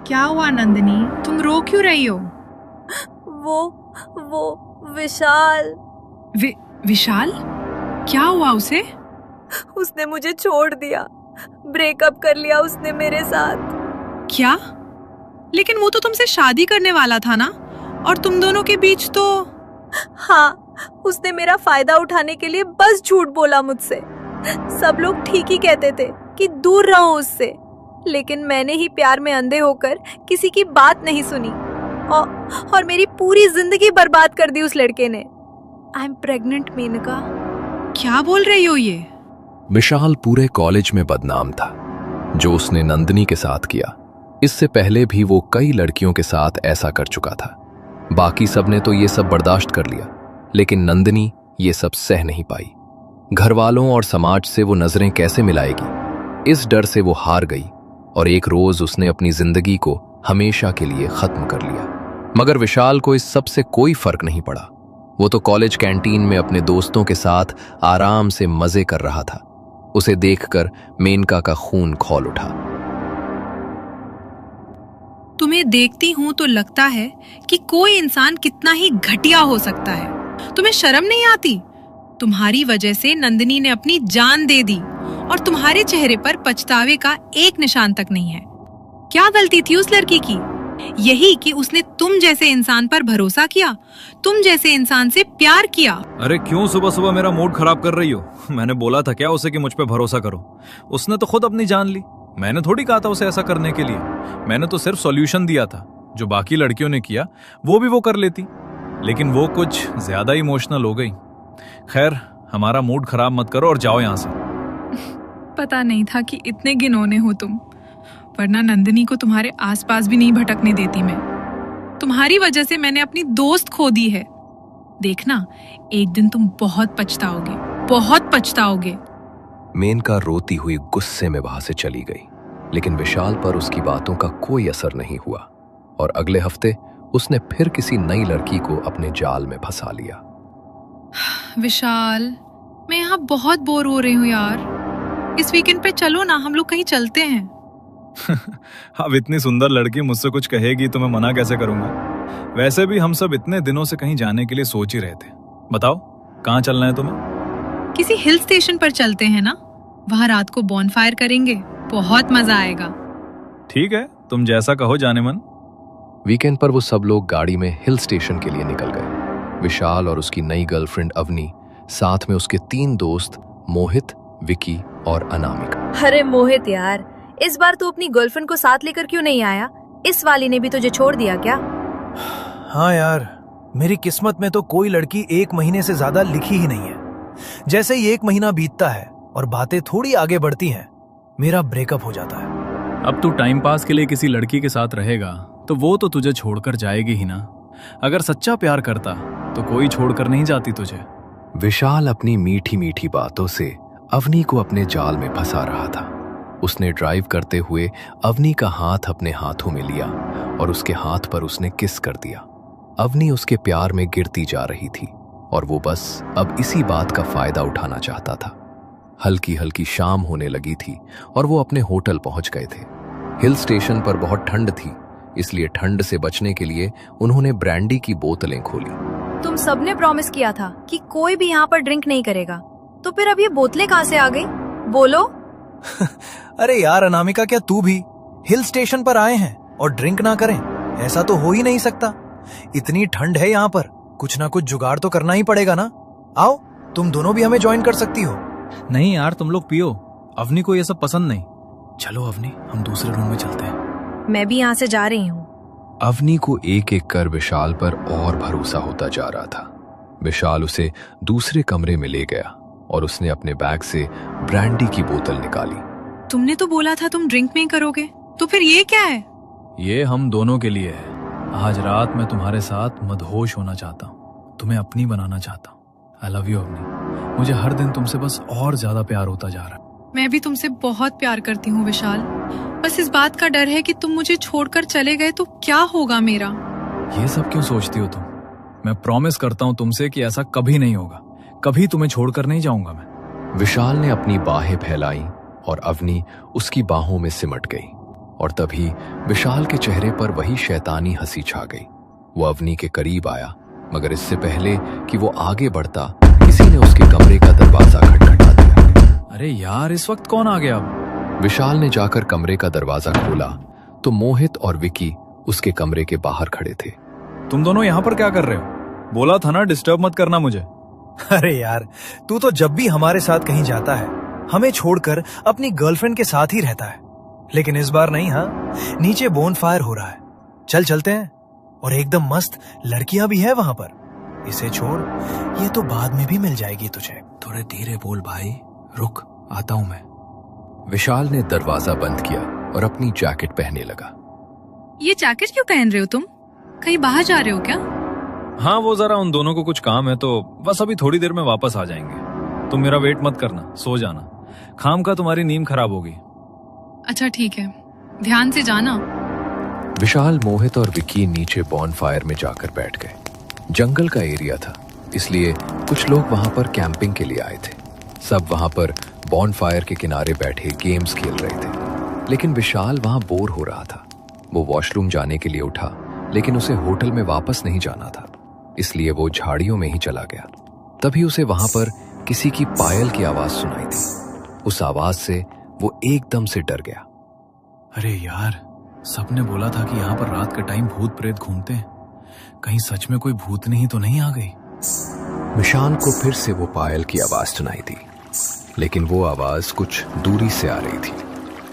क्या हुआ नंदिनी, तुम रो क्यों रही हो? वो विशाल। विशाल? क्या हुआ उसे? उसने मुझे छोड़ दिया, ब्रेकअप कर लिया उसने मेरे साथ। क्या? लेकिन वो तो तुमसे शादी करने वाला था ना, और तुम दोनों के बीच तो... हाँ, उसने मेरा फायदा उठाने के लिए बस झूठ बोला मुझसे। सब लोग ठीक ही कहते थे कि दूर रहो उससे, लेकिन मैंने ही प्यार में अंधे होकर किसी की बात नहीं सुनी और मेरी पूरी जिंदगी बर्बाद कर दी उस लड़के ने। I am pregnant Menka. क्या बोल रही हो ये? विशाल पूरे कॉलेज में बदनाम था जो उसने नंदिनी के साथ किया। इससे पहले भी वो कई लड़कियों के साथ ऐसा कर चुका था। बाकी सबने तो ये सब बर्दाश्त कर लिया, लेकिन नंदिनी ये सब सह नहीं पाई। घर वालों और समाज से वो नजरें कैसे मिलाएगी, इस डर से वो हार गई और एक रोज उसने अपनी जिंदगी को हमेशा के लिए खत्म कर लिया। मगर विशाल को इस सब से कोई फर्क नहीं पड़ा। वो तो कॉलेज कैंटीन में अपने दोस्तों के साथ आराम से मजे कर रहा था। उसे देखकर मेनका का खून खौल उठा। तुम्हें देखती हूं तो लगता है कि कोई इंसान कितना ही घटिया हो सकता है। तुम्हें शर्म नहीं आती? तुम्हारी वजह से नंदिनी ने अपनी जान दे दी और तुम्हारे चेहरे पर पछतावे का एक निशान तक नहीं है। क्या गलती थी उस लड़की की? यही कि उसने तुम जैसे इंसान पर भरोसा किया, तुम जैसे इंसान से प्यार किया। अरे क्यों सुबह सुबह मेरा मूड खराब कर रही हो? मैंने बोला था क्या उसे कि मुझ पे भरोसा करो? उसने तो खुद अपनी जान ली। मैंने थोड़ी कहा था उसे ऐसा करने के लिए। मैंने तो सिर्फ सॉल्यूशन दिया था। जो बाकी लड़कियों ने किया वो भी वो कर लेती, लेकिन वो कुछ ज्यादा इमोशनल हो गई। खैर, हमारा मूड खराब मत करो और जाओ यहाँ से। पता नहीं था कि इतने घिनौने हो तुम, वरना नंदिनी को तुम्हारे आसपास भी नहीं भटकने देती मैं। तुम्हारी वजह से मैंने अपनी दोस्त खो दी है। देखना, एक दिन तुम बहुत पछताओगे, बहुत पछताओगे। मेनका रोती हुई गुस्से में वहां से चली गई, लेकिन विशाल पर उसकी बातों का कोई असर नहीं हुआ और अगले हफ्ते उसने फिर किसी नई लड़की को अपने जाल में फंसा लिया। विशाल, मैं यहाँ बहुत बोर हो रही हूँ यार। इस वीकेंड पे चलो ना, हम लोग कहीं चलते हैं। अब इतनी सुंदर लड़की मुझसे कुछ कहेगी तो मैं मना कैसे करूंगा? वैसे भी हम सब इतने दिनों से कहीं जाने के लिए सोच ही रहे थे। बताओ, कहाँ चलना है तुम्हें? किसी हिल स्टेशन पर चलते हैं ना, वहाँ रात को बॉनफायर करेंगे, बहुत मजा आएगा। ठीक है, तुम जैसा कहो जाने मन। वीकेंड पर वो सब लोग गाड़ी में हिल स्टेशन के लिए निकल गए। विशाल और उसकी नई गर्लफ्रेंड अवनी, साथ में उसके 3 दोस्त मोहित, विकी और अनामिका। अरे मोहित यार, इस बार तू अपनी गर्लफ्रेंड को साथ लेकर क्यों नहीं आया? इस वाली ने भी तुझे छोड़ दिया क्या? हाँ यार, मेरी किस्मत में तो कोई लड़की 1 महीने से ज्यादा लिखी ही नहीं है। जैसे ही 1 महीना बीतता है और बातें थोड़ी आगे बढ़ती हैं, मेरा ब्रेकअप हो जाता है। अब तू टाइम पास के लिए किसी लड़की के साथ रहेगा तो वो तो तुझे छोड़कर जाएगी ही ना। अगर सच्चा प्यार करता तो कोई छोड़कर नहीं जाती तुझे। विशाल अपनी मीठी मीठी बातों से अवनी को अपने जाल में फंसा रहा था। उसने ड्राइव करते हुए अवनी का हाथ अपने हाथों में लिया और उसके हाथ पर उसने किस कर दिया। अवनी उसके प्यार में गिरती जा रही थी और वो बस अब इसी बात का फायदा उठाना चाहता था। हल्की हल्की शाम होने लगी थी और वो अपने होटल पहुंच गए थे। हिल स्टेशन पर बहुत ठंड थी, इसलिए ठंड से बचने के लिए उन्होंने ब्रांडी की बोतलें खोली। तुम सबने प्रॉमिस किया था कि कोई भी यहाँ पर ड्रिंक नहीं करेगा, तो फिर अब ये बोतलें कहाँ से आ गई? बोलो। अरे यार अनामिका, क्या तू भी हिल स्टेशन पर आए हैं और ड्रिंक ना करें? ऐसा तो हो ही नहीं सकता। इतनी ठंड है यहाँ पर, कुछ ना कुछ जुगाड़ तो करना ही पड़ेगा ना। आओ, तुम दोनों भी हमें ज्वाइन कर सकती हो। नहीं यार, तुम लोग पियो, अवनी को ये सब पसंद नहीं। चलो अवनी, हम दूसरे रूम में चलते हैं। मैं भी यहाँ से जा रही हूँ। अवनी को एक एक कर विशाल पर और भरोसा होता जा रहा था। विशाल उसे दूसरे कमरे में ले गया और उसने अपने बैग से ब्रांडी की बोतल निकाली। तुमने तो बोला था तुम ड्रिंक नहीं करोगे, तो फिर ये क्या है? ये हम दोनों के लिए है। आज रात मैं तुम्हारे साथ मदहोश होना चाहता हूँ, तुम्हें अपनी बनाना चाहता हूँ। I love you Avni. मुझे हर दिन तुमसे बस और ज्यादा प्यार होता जा रहा है। मैं भी तुमसे बहुत प्यार करती हूँ विशाल। बस इस बात का डर है कि तुम मुझे छोड़कर चले गए तो क्या होगा मेरा। ये सब क्यों सोचती हो तुम? मैं प्रॉमिस करता हूँ तुमसे कि ऐसा कभी नहीं होगा। कभी तुम्हें छोड़कर नहीं जाऊंगा मैं। विशाल ने अपनी बाहें फैलाई और अवनी उसकी बाहों में सिमट गई। और तभी विशाल के चेहरे पर वही शैतानी हंसी छा गई। वो अवनी के करीब आया, मगर इससे पहले कि वो आगे बढ़ता किसी ने उसके कमरे का दरवाजा खटखटा दिया। अरे यार, इस वक्त कौन आ गया अब? विशाल ने जाकर कमरे का दरवाजा खोला तो मोहित और विकी उसके कमरे के बाहर खड़े थे। तुम दोनों यहाँ पर क्या कर रहे हो? बोला था ना डिस्टर्ब मत करना मुझे। अरे यार, तू तो जब भी हमारे साथ कहीं जाता है हमें छोड़कर अपनी गर्लफ्रेंड के साथ ही रहता है, लेकिन इस बार नहीं। हाँ, नीचे बोनफायर हो रहा है, चल चलते हैं। और एकदम मस्त लड़कियां भी है वहां पर। इसे छोड़, ये तो बाद में भी मिल जाएगी तुझे। थोड़े धीरे बोल भाई, रुक आता हूं मैं। विशाल ने दरवाजा बंद किया और अपनी जैकेट पहनने लगा। ये जैकेट क्यों पहन रहे हो तुम? कहीं बाहर जा रहे हो क्या? हाँ, वो जरा उन दोनों को कुछ काम है तो बस अभी थोड़ी देर में वापस आ जाएंगे। तुम मेरा वेट मत करना, सो जाना। खाम का तुम्हारी नींद खराब होगी। अच्छा ठीक है, ध्यान से जाना। विशाल, मोहित और विकी नीचे बॉनफायर में जाकर बैठ गए। जंगल का एरिया था, इसलिए कुछ लोग वहां पर कैंपिंग के लिए आए थे। सब वहां पर बॉनफायर के किनारे बैठे गेम्स खेल रहे थे, लेकिन विशाल वहां बोर हो रहा था। वो वॉशरूम जाने के लिए उठा, लेकिन उसे होटल में वापस नहीं जाना था, इसलिए वो झाड़ियों में ही चला गया। तभी उसे वहां पर किसी की पायल की आवाज सुनाई दी। उस आवाज से वो एकदम से डर गया। अरे यार, सबने बोला था कि यहाँ पर रात के टाइम भूत प्रेत घूमते हैं। कहीं सच में कोई भूतनी तो नहीं आ गई? विशाल को फिर से वो पायल की आवाज सुनाई दी, लेकिन वो आवाज कुछ दूरी से आ रही थी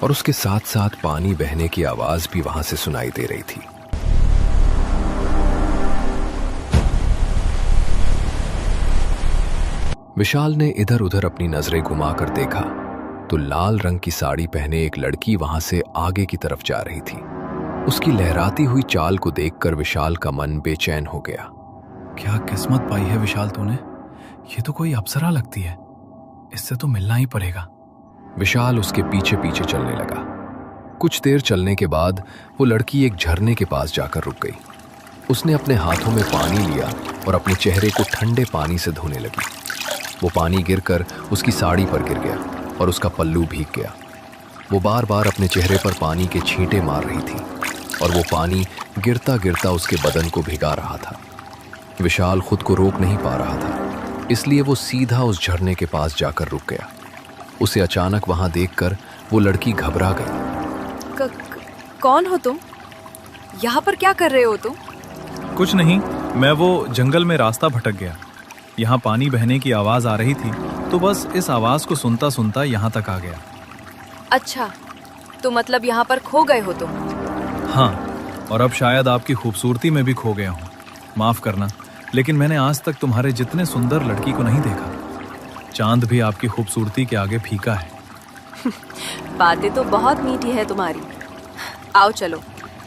और उसके साथ साथ पानी बहने की आवाज भी वहां से सुनाई दे रही थी। विशाल ने इधर उधर अपनी नजरें घुमाकर देखा तो लाल रंग की साड़ी पहने एक लड़की वहां से आगे की तरफ जा रही थी। उसकी लहराती हुई चाल को देखकर विशाल का मन बेचैन हो गया। क्या किस्मत पाई है विशाल तूने? ये तो कोई अप्सरा लगती है, इससे तो मिलना ही पड़ेगा। विशाल उसके पीछे पीछे चलने लगा। कुछ देर चलने के बाद वो लड़की एक झरने के पास जाकर रुक गई। उसने अपने हाथों में पानी लिया और अपने चेहरे को ठंडे पानी से धोने लगी। वो पानी गिरकर उसकी साड़ी पर गिर गया और उसका पल्लू भीग गया। वो बार बार अपने चेहरे पर पानी के छींटे मार रही थी और वो पानी गिरता गिरता उसके बदन को भिगा रहा था। विशाल खुद को रोक नहीं पा रहा था, इसलिए वो सीधा उस झरने के पास जाकर रुक गया। उसे अचानक वहां देखकर वो लड़की घबरा गई। कौन हो तुम? यहाँ पर क्या कर रहे हो तुम? कुछ नहीं, मैं वो जंगल में रास्ता भटक गया। यहाँ पानी बहने की आवाज आ रही थी तो बस इस आवाज को सुनता सुनता यहाँ तक आ गया। अच्छा, तो मतलब यहाँ पर खो गए हो तुम? हाँ, और अब शायद आपकी खूबसूरती में भी खो गया हूँ। माफ करना, लेकिन मैंने आज तक तुम्हारे जितने सुंदर लड़की को नहीं देखा। चांद भी आपकी खूबसूरती के आगे फीका है। बातें तो बहुत मीठी है तुम्हारी। आओ चलो,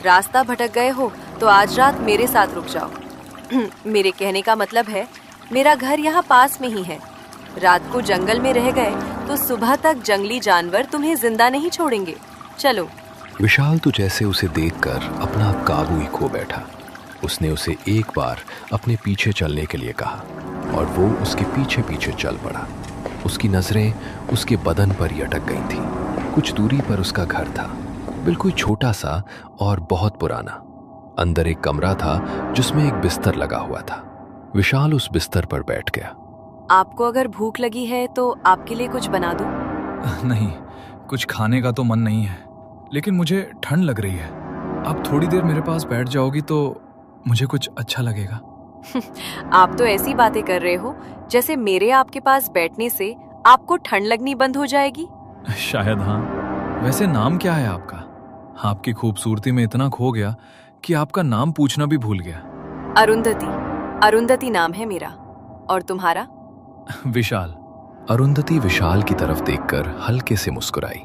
रास्ता भटक गए हो तो आज रात मेरे साथ रुक जाओ। मेरे कहने का मतलब है, मेरा घर यहाँ पास में ही है। रात को जंगल में रह गए तो सुबह तक जंगली जानवर तुम्हें जिंदा नहीं छोड़ेंगे। चलो। विशाल तो जैसे उसे देखकर अपना काबू ही खो बैठा। उसने उसे एक बार अपने पीछे चलने के लिए कहा और वो उसके पीछे पीछे चल पड़ा। उसकी नजरें उसके बदन पर ही अटक गई थी। कुछ दूरी पर उसका घर था, बिल्कुल छोटा सा और बहुत पुराना। अंदर एक कमरा था जिसमें एक बिस्तर लगा हुआ था। विशाल उस बिस्तर पर बैठ गया। आपको अगर भूख लगी है तो आपके लिए कुछ बना दूं? नहीं, कुछ खाने का तो मन नहीं है, लेकिन मुझे ठंड लग रही है। आप थोड़ी देर मेरे पास बैठ जाओगी तो मुझे कुछ अच्छा लगेगा। आप तो ऐसी बातें कर रहे हो जैसे मेरे आपके पास बैठने से आपको ठंड लगनी बंद हो जाएगी। शायद हाँ। वैसे नाम क्या है आपका? आपकी खूबसूरती में इतना खो गया कि आपका नाम पूछना भी भूल गया। अरुंधति। अरुंधति नाम है मेरा। और तुम्हारा? विशाल। अरुंधति विशाल की तरफ देखकर हल्के से मुस्कुराई।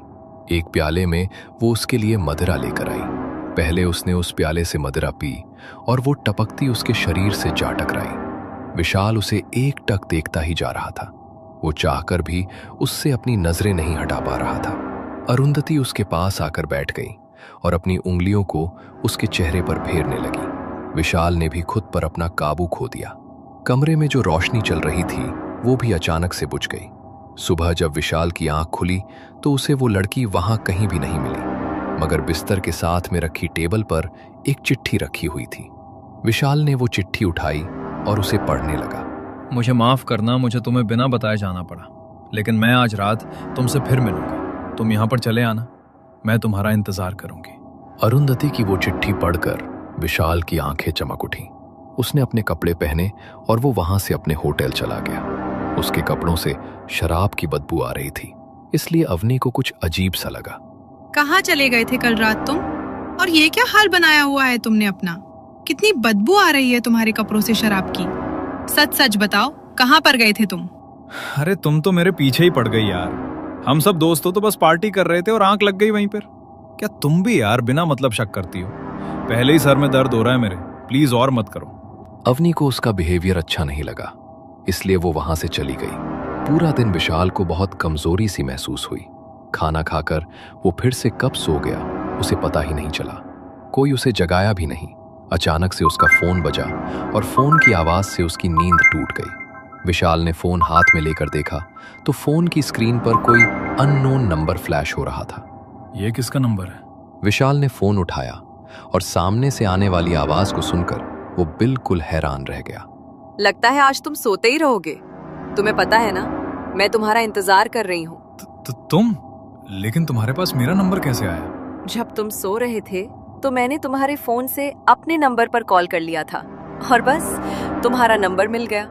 एक प्याले में वो उसके लिए मदिरा लेकर आई। पहले उसने उस प्याले से मदिरा पी और वो टपकती उसके शरीर से जा टकराई। विशाल उसे एक टक देखता ही जा रहा था। वो चाहकर भी उससे अपनी नजरें नहीं हटा पा रहा था। अरुंधति उसके पास आकर बैठ गई और अपनी उंगलियों को उसके चेहरे पर फेरने लगी। विशाल ने भी खुद पर अपना काबू खो दिया। कमरे में जो रोशनी चल रही थी वो भी अचानक से बुझ गई। सुबह जब विशाल की आंख खुली तो उसे वो लड़की वहां कहीं भी नहीं मिली। मगर बिस्तर के साथ में रखी टेबल पर एक चिट्ठी रखी हुई थी। विशाल ने वो चिट्ठी उठाई और उसे पढ़ने लगा। मुझे माफ करना, मुझे तुम्हें बिना बताए जाना पड़ा, लेकिन मैं आज रात तुमसे फिर मिलूंगी। तुम यहाँ पर चले आना, मैं तुम्हारा इंतजार करूंगी। अरुंधति की वो चिट्ठी पढ़कर विशाल की आंखें चमक उठी। उसने अपने कपड़े पहने और वो वहां से अपने होटल चला गया। उसके कपड़ों से शराब की बदबू आ रही थी, इसलिए अवनी को कुछ अजीब सा लगा। कहाँ चले गए थे कल रात तुम? और ये क्या हाल बनाया हुआ है तुमने अपना? कितनी बदबू आ रही है तुम्हारे कपड़ों से शराब की। सच सच बताओ, कहाँ पर गए थे तुम? अरे तुम तो मेरे पीछे ही पड़ गई यार। हम सब दोस्तों तो बस पार्टी कर रहे थे और आंख लग गई वहीं पर। क्या तुम भी यार बिना मतलब शक करती हो? पहले ही सर में दर्द हो रहा है मेरे, प्लीज और मत करो। अवनी को उसका बिहेवियर अच्छा नहीं लगा, इसलिए वो वहां से चली गई। पूरा दिन विशाल को बहुत कमजोरी सी महसूस हुई। खाना खाकर वो फिर से कब सो गया उसे पता ही नहीं चला। कोई उसे जगाया भी नहीं। अचानक से उसका फोन बजा और फोन की आवाज से उसकी नींद टूट गई। विशाल ने फोन हाथ में लेकर देखा तो फोन की स्क्रीन पर कोई अननोन नंबर फ्लैश हो रहा था। ये किसका नंबर है? विशाल ने फोन उठाया और सामने से आने वाली आवाज को सुनकर वो बिल्कुल हैरान रह गया। लगता है आज तुम सोते ही रहोगे। तुम्हें पता है ना, मैं तुम्हारा इंतजार कर रही हूँ। तुम? लेकिन तुम्हारे पास मेरा नंबर कैसे आया? जब तुम सो रहे थे तो मैंने तुम्हारे फोन से अपने नंबर पर कॉल कर लिया था और बस तुम्हारा नंबर मिल गया।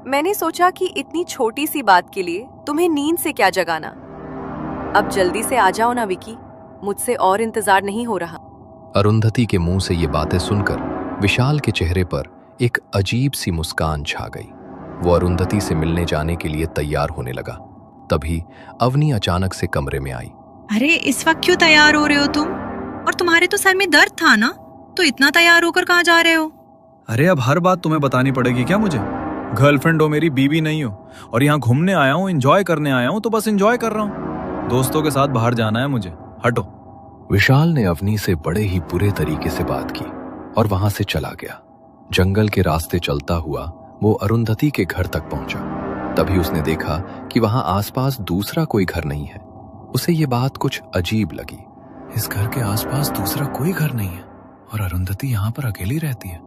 मैंने सोचा कि इतनी छोटी सी बात के लिए तुम्हें नींद से क्या जगाना। अब जल्दी से आ जाओ ना विकी, मुझसे और इंतजार नहीं हो रहा। अरुंधति के मुंह से ये बातें सुनकर विशाल के चेहरे पर एक अजीब सी मुस्कान छा गई। वो अरुंधति से मिलने जाने के लिए तैयार होने लगा। तभी अवनी अचानक से कमरे में आई। अरे इस वक्त क्यों तैयार हो रहे हो तुम? और तुम्हारे तो सर में दर्द था ना, तो इतना तैयार होकर कहाँ जा रहे हो? अरे अब हर बात तुम्हें बतानी पड़ेगी क्या मुझे? गर्लफ्रेंड हो मेरी, बीवी नहीं हो। और यहाँ घूमने आया हूँ, एंजॉय करने आया हूँ, तो बस एंजॉय कर रहा हूँ। दोस्तों के साथ बाहर जाना है मुझे, हटो। विशाल ने अवनी से बड़े ही बुरे तरीके से बात की और वहां से चला गया। जंगल के रास्ते चलता हुआ वो अरुंधति के घर तक पहुंचा। तभी उसने देखा कि वहां आसपास दूसरा कोई घर नहीं है। उसे ये बात कुछ अजीब लगी। इस घर के आसपास दूसरा कोई घर नहीं है और अरुंधति यहाँ पर अकेली रहती है।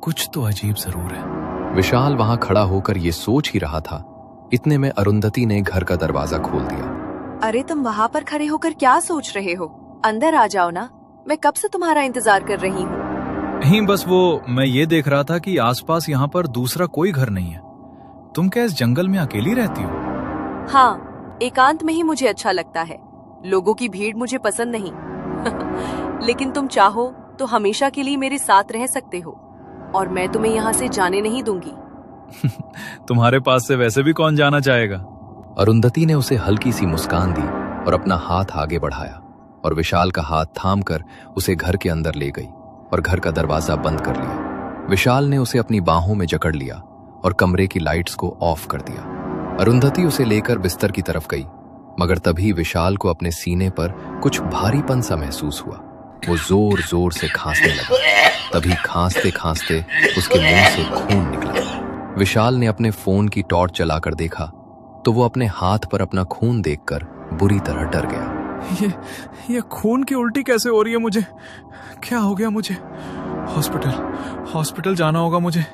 कुछ तो अजीब जरूर है। विशाल वहां खड़ा होकर ये सोच ही रहा था, इतने में अरुंधति ने घर का दरवाजा खोल दिया। अरे तुम वहाँ पर खड़े होकर क्या सोच रहे हो? अंदर आ जाओ ना, मैं कब से तुम्हारा इंतजार कर रही हूँ। नहीं, बस वो मैं ये देख रहा था कि आसपास यहाँ पर दूसरा कोई घर नहीं है। तुम क्या इस जंगल में अकेली रहती हो? हाँ, एकांत में ही मुझे अच्छा लगता है। लोगों की भीड़ मुझे पसंद नहीं। लेकिन तुम चाहो तो हमेशा के लिए मेरे साथ रह सकते हो और मैं तुम्हें यहाँ से जाने नहीं दूंगी। तुम्हारे पास से वैसे भी कौन जाना चाहेगा? अरुंधति ने उसे हल्की सी मुस्कान दी और अपना हाथ आगे बढ़ाया और विशाल का हाथ थामकर उसे घर के अंदर ले गई और घर का दरवाजा बंद कर लिया। विशाल ने उसे अपनी बाहों में जकड़ लिया और कमरे की लाइट्स को ऑफ कर दिया। अरुंधति उसे लेकर बिस्तर की तरफ गई, मगर तभी विशाल को अपने सीने पर कुछ भारीपन सा महसूस हुआ। वो जोर जोर से खांसने लगा। तभी खांसते खांसते उसके मुंह से खून निकला। विशाल ने अपने फोन की टॉर्च जलाकर देखा तो वो अपने हाथ पर अपना खून देखकर बुरी तरह डर गया। ये खून की उल्टी कैसे हो रही है मुझे? क्या हो गया मुझे? हॉस्पिटल जाना होगा मुझे।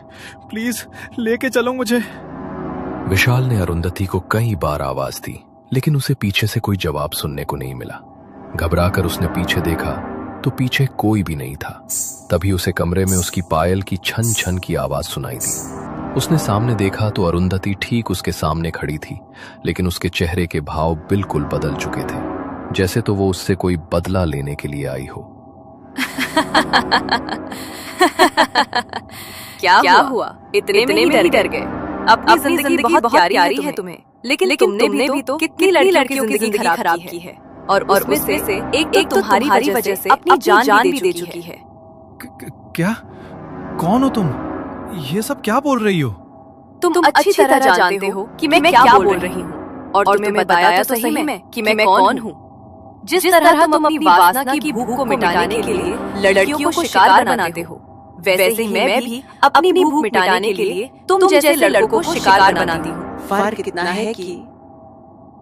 प्लीज लेके चलो मुझे। विशाल ने अरुंधति को कई बार आवाज दी, लेकिन उसे पीछे से कोई जवाब सुनने को नहीं मिला। घबराकर उसने पीछे देखा तो पीछे कोई भी नहीं था। तभी उसे कमरे में उसकी पायल की छन छन की आवाज सुनाई दी। उसने सामने देखा तो अरुंधति ठीक उसके सामने खड़ी थी, लेकिन उसके चेहरे के भाव बिल्कुल बदल चुके थे, जैसे तो वो उससे कोई बदला लेने के लिए आई हो। क्या हुआ? इतने में ही डर गए? अपनी जिंदगी बहुत प्यारी है तुम्हें, लेकिन तुमने भी तो कितनी लड़कियों की जिंदगी खराब की है और उसमें से एक तो तुम्हारी वजह से अपनी जान भी दे चुकी है। क्या? कौन हो तुम? ये सब क्या बोल रही हो? तुम अच्छी तरह जानते हो कि मैं क्या बोल रही हूँ और तुम्हें बताया तो सही में कि मैं कौन हूँ। जिस तरह तुम अपनी वासना की भूख को मिटाने के लिए लड़कियों को शिकार बनाते हो, वैसे ही मैं भी अपनी भूख मिटाने के लिए तुम जैसे लड़कों को शिकार बनाती हूँ। फर्क इतना है कि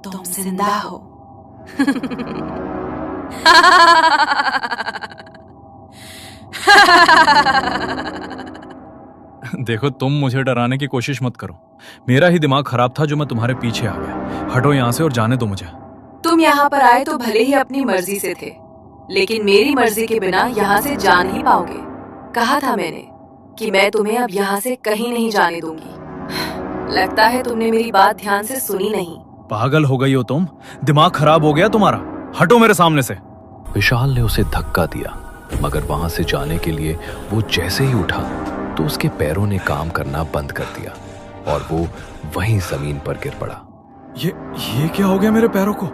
तुम जिंदा हो। देखो, तुम मुझे डराने की कोशिश मत करो। मेरा ही दिमाग खराब था जो मैं तुम्हारे पीछे आ गया। हटो यहाँ से और जाने दो मुझे। तुम यहाँ पर आए तो भले ही अपनी मर्जी से थे, लेकिन मेरी मर्जी के बिना यहाँ से जा नहीं पाओगे। कहा था मैंने कि मैं तुम्हें अब यहाँ से कहीं नहीं जाने दूंगी। लगता है तुमने मेरी बात ध्यान से सुनी नहीं। पागल हो गई हो तुम? दिमाग खराब हो गया तुम्हारा? हटो मेरे सामने से। विशाल ने उसे धक्का दिया, मगर वहां से जाने के लिए वो जैसे ही उठा तो उसके पैरों ने काम करना बंद कर दिया और वो वहीं जमीन पर गिर पड़ा। ये क्या हो गया मेरे पैरों को?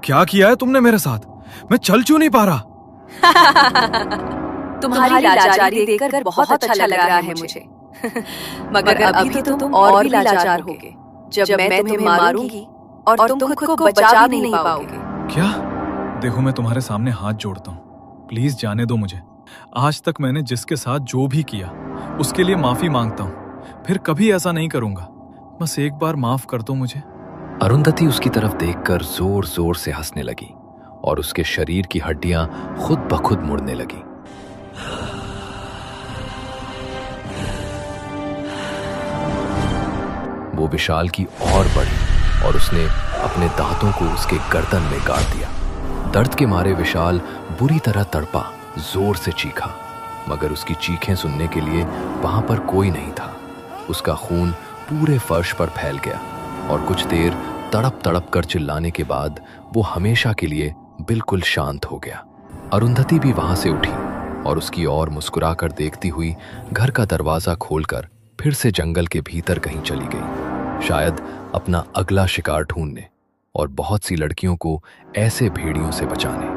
क्या किया है तुमने मेरे साथ? मैं चल क्यों नहीं पा रहा? तुम्हारी लाचारी देखकर बहुत अच्छा लग रहा है मुझे। मगर अभी तो तुम और भी लाचार होगे जब मैं तुम्हें मारूंगी और तुम खुद को बचा भी नहीं पाओगे। क्या? देखो, मैं तुम्हारे सामने हाथ जोड़ता हूँ, प्लीज जाने दो मुझे। आज तक मैंने जिसके साथ जो भी किया उसके लिए माफी मांगता हूँ। फिर कभी ऐसा नहीं करूंगा। बस एक बार माफ कर दो मुझे। अरुंधति उसकी तरफ देखकर जोर जोर से हंसने लगी और उसके शरीर की हड्डियां खुद ब खुद मुड़ने लगी। वो विशाल की और बढ़ी और उसने अपने दांतों को उसके गर्दन में गाड़ दिया। दर्द के मारे विशाल बुरी तरह तड़पा, जोर से चीखा, मगर उसकी चीखें सुनने के लिए वहां पर कोई नहीं था। उसका खून पूरे फर्श पर फैल गया और कुछ देर तड़प तड़प कर चिल्लाने के बाद वो हमेशा के लिए बिल्कुल शांत हो गया। अरुंधति भी वहां से उठी और उसकी ओर मुस्कुराकर देखती हुई घर का दरवाजा खोलकर फिर से जंगल के भीतर कहीं चली गई, शायद अपना अगला शिकार ढूंढने और बहुत सी लड़कियों को ऐसे भेड़ियों से बचाने।